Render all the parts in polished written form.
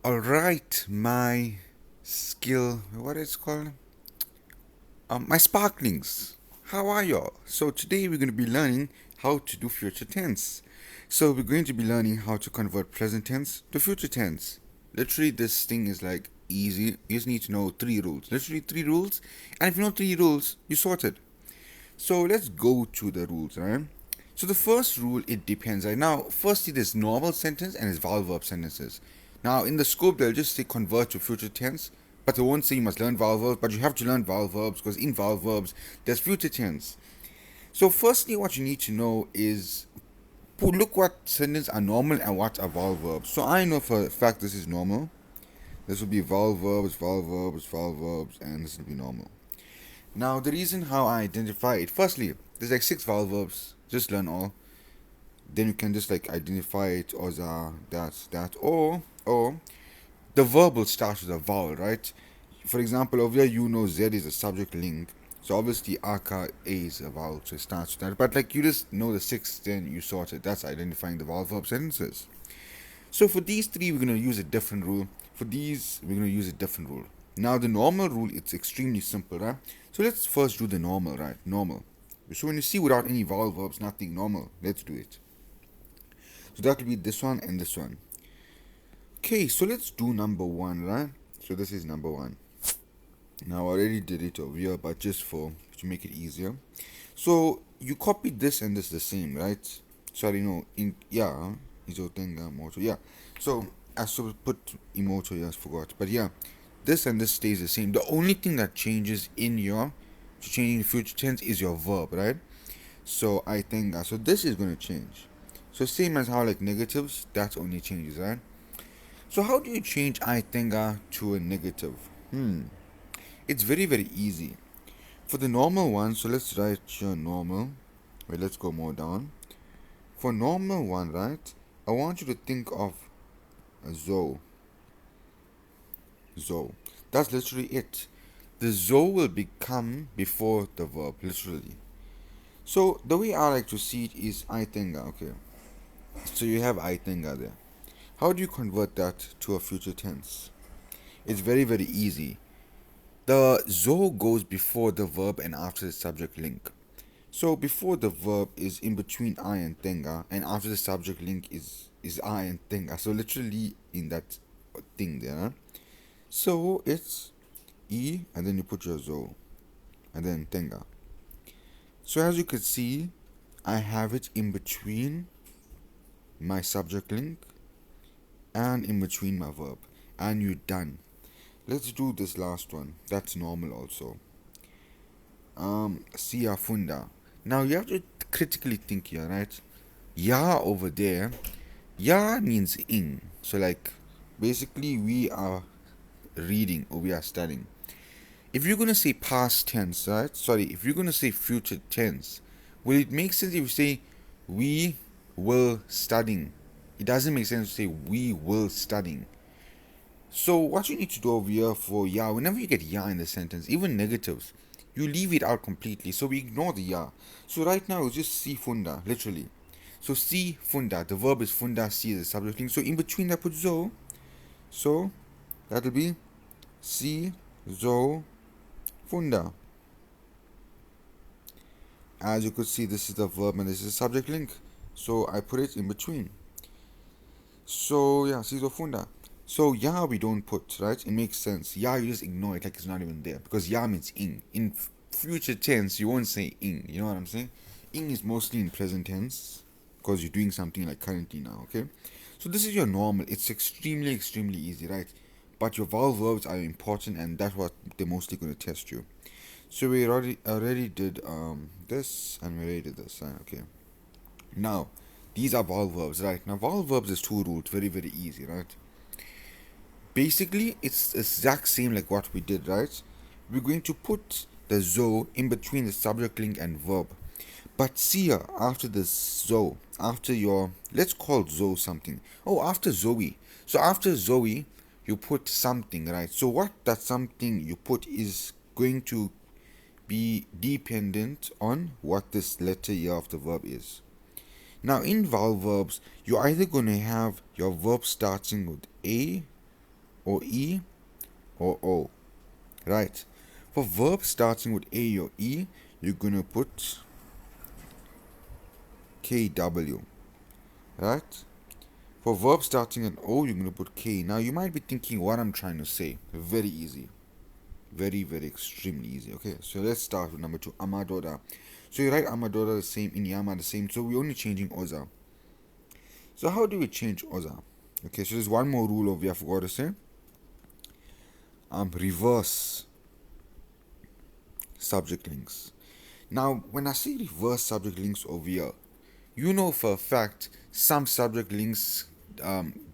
Alright, my what is it called? My sparklings. How are y'all? So today we're going to be learning how to do future tense. So we're going to be learning how to convert present tense to future tense. Literally, this thing is like easy. You just need to know three rules. Literally, three rules. And if you know three rules, you sorted. So let's go to the rules, right? So the first rule, it depends. Right now, firstly, there's normal sentence and there's vowel verb sentences. Now, in the scope, they'll just say convert to future tense, but they won't say you must learn vowel verbs, but you have to learn vowel verbs because in vowel verbs, there's future tense. So firstly, what you need to know is look what sentences are normal and what are vowel verbs. So I know for a fact this is normal. This will be vowel verbs, vowel verbs, vowel verbs, and this will be normal. Now, the reason how I identify it, firstly, there's like six vowel verbs. Just learn all. Then you can just like identify it as that, or the verb will start with a vowel, right? For example, over here you know Z is a subject link, so obviously aka A is a vowel, so it starts with that. But like you just know the six, then you sort it. That's identifying the vowel verb sentences. So for these three, we're gonna use a different rule. For these, we're gonna use a different rule. Now the normal rule, it's extremely simple, right? So let's first do the normal, right? Normal. So when you see without any vowel verbs, nothing normal, let's do it. So that will be this one and this one. Okay, so let's do number one, right? So this is number one. Now I already did it over here, but just to make it easier. So you copied this and this the same, right? Sorry, no, in yeah, isotenga moto. Yeah. So I should put emoto here, I forgot. But yeah, this and this stays the same. The only thing that changes in your changing the future tense is your verb, right? So I think so this is gonna change. So same as how like negatives, that only changes, right? So how do you change I think to a negative? It's very very easy. For the normal one, so let's write here normal. Wait, let's go more down. For normal one, right? I want you to think of a zo. Zo. That's literally it. The zo will become before the verb, literally. So the way I like to see it is I think, okay. So you have I think there. How do you convert that to a future tense? It's very very easy. The zo goes before the verb and after the subject link. So before the verb is in between I and tenga, and after the subject link is I and tenga. So literally in that thing there. Huh? So it's e and then you put your zo and then tenga. So as you can see, I have it in between my subject link and in between my verb, and you're done. Let's do this last one. That's normal also. Siafunda. Now you have to critically think here, right? Ya over there, ya means in. So like basically we are reading or we are studying. If you're gonna say past tense, right? Sorry, if you're gonna say future tense, will it make sense if you say we will studying? It doesn't make sense to say we will studying. So what you need to do over here for ya, whenever you get ya in the sentence, even negatives, you leave it out completely. So we ignore the ya. So right now it's just si funda, literally. So si funda, the verb is funda, si is the subject thing. So in between that put zo. So that'll be si zo funda. As you could see, this is the verb and this is the subject link. So I put it in between. So yeah, si zo funda. So ya we don't put, right? It makes sense. Ya you just ignore it like it's not even there because ya means in. In future tense you won't say in. You know what I'm saying? In is mostly in present tense because you're doing something like currently now. Okay. So this is your normal. It's extremely easy, right? But your vowel verbs are important, and that's what they're mostly going to test you. So we already did this and we already did this. Right? Okay. Now these are vowel verbs, right? Now vowel verbs is two rules. Very easy, right? Basically it's exact same like what we did, right? We're going to put the zo in between the subject link and verb, but see here after the zo, after your, let's call zo something, after zoe, so after zoe you put something, right? So what that something you put is going to be dependent on what this letter here of the verb is. Now in vowel verbs, you're either going to have your verb starting with a or E or O, right? For verbs starting with A or E, you're gonna put KW, right? For verbs starting with O, you're gonna put K. Now you might be thinking what I'm trying to say. Very easy. Very, very extremely easy. Okay, so let's start with number 2, Amadora. So you write Amadora the same, Inyama the same, so we're only changing Oza. So how do we change Oza? Okay, so there's one more rule over here I forgot to say. Reverse subject links. Now, when I say reverse subject links over here, you know for a fact some subject links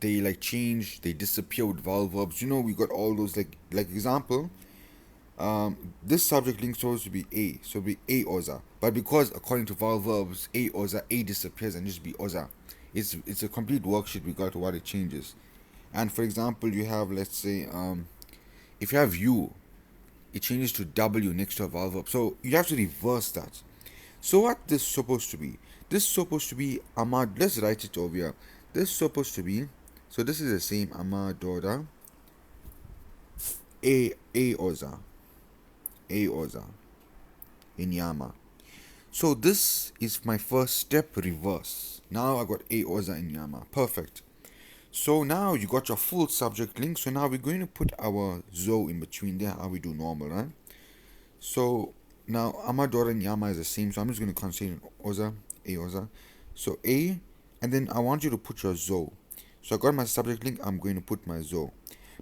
they like change, they disappear with vowel verbs. You know we got all those like example. This subject link supposed to be A, so it'll be A Oza. But because according to vowel verbs, A Oza, A disappears and just be Oza. It's a complete worksheet we got to what it changes. And for example, you have let's say if you have U, it changes to W next to a vowel verb. So you have to reverse that. So what this is supposed to be? This is supposed to be Ahmad. Let's write it over here. This is supposed to be. So this is the same Amadora. A Oza. A Oza. Inyama. So this is my first step reverse. Now I got A Oza Inyama. Perfect. So now you got your full subject link. So now we're going to put our zo in between there, how we do normal, right? So now Amadora and Yama is the same, so I'm just going to consider Oza, A Oza. So A, and then I want you to put your zo. So I got my subject link, I'm going to put my zo.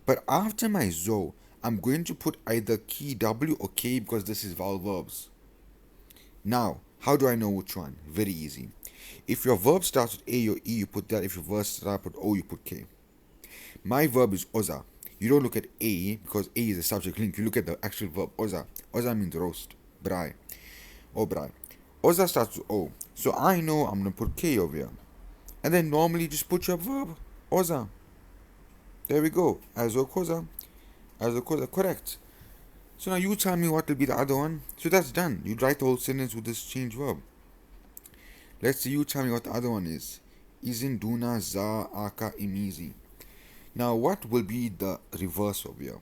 But after my zo, I'm going to put either key W or K because this is vowel verbs. Now, how do I know which one? Very easy. If your verb starts with A or E, you put that. If your verb starts with O, you put K. My verb is Oza. You don't look at A because A is a subject link. You look at the actual verb Oza. Oza means roast, braai, or braai. Oza starts with O. So I know I'm going to put K over here. And then normally just put your verb Oza. There we go. Azo koza. Azo koza. Correct. So now you tell me what will be the other one. So that's done. You write the whole sentence with this change verb. Let's see, you tell me what the other one is. Izinduna za aka imizi. Now what will be the reverse over here?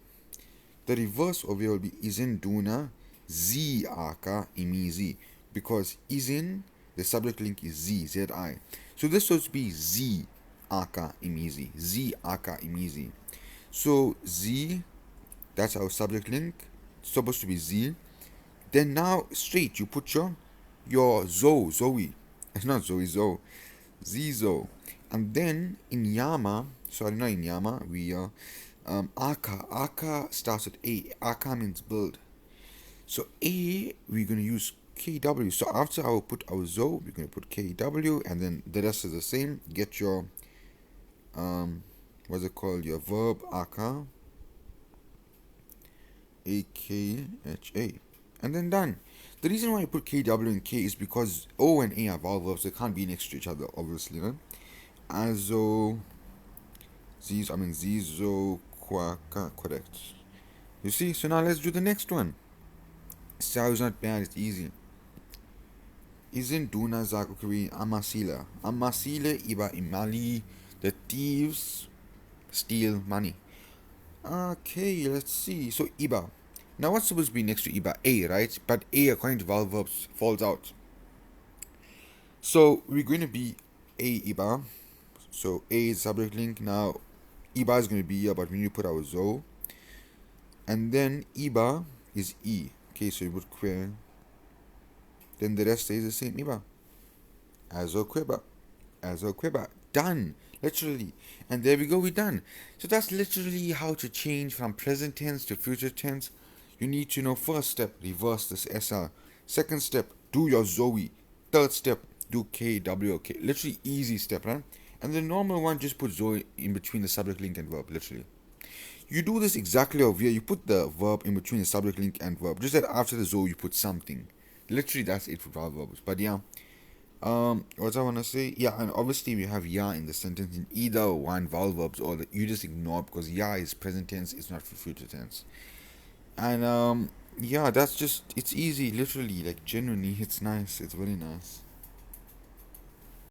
The reverse over here will be Izinduna zi aka imizi. Because izin, the subject link is z, Z-I. So this supposed to be z aka imizi. Z aka imizi. So z, that's our subject link. It's supposed to be z. Then now straight you put your Zoe. It's not Zoe, Zizo. And then in Yama, sorry, not in Yama, we Aka. Aka starts with A. Aka means build. So A, we're going to use KW. So after I will put our Zo, we're going to put KW, and then the rest is the same. Get your, what's it called? Your verb, Aka. AKHA. And then done. The reason why I put KW and K is because O and A are vowel verbs. They can't be next to each other, obviously, right? Azo, Zizo, Kwaka, correct. You see? So now let's do the next one. Sounds not bad, it's easy. Isn't Duna Zakukuri Amasila? Amasile Iba Imali. The thieves steal money. Okay, let's see. So Iba. Now what's supposed to be next to Iba? A, right? But A, according to vowel verbs, falls out. So we're going to be A Iba. So A is subject link. Now Iba is going to be here, but we need to put our Zo. And then Iba is E. Okay, so we put queer. Then the rest stays the same. Iba. Azo queba. Azo queba. Done. Literally. And there we go, we're done. So that's literally how to change from present tense to future tense. You need to know, first step, reverse this SR. Second step, do your Zoe. Third step, do KWK. Literally easy step, right? And the normal one, just put Zoe in between the subject link and verb, literally. You do this exactly over here. You put the verb in between the subject link and verb. Just that after the Zoe, you put something. Literally, that's it for vowel verbs. But yeah, what I want to say, yeah, and obviously we have ya in the sentence in either one vowel verbs, or you just ignore because ya is present tense, it's not for future tense. And yeah, that's just, it's easy, literally, like genuinely, it's nice, it's very nice.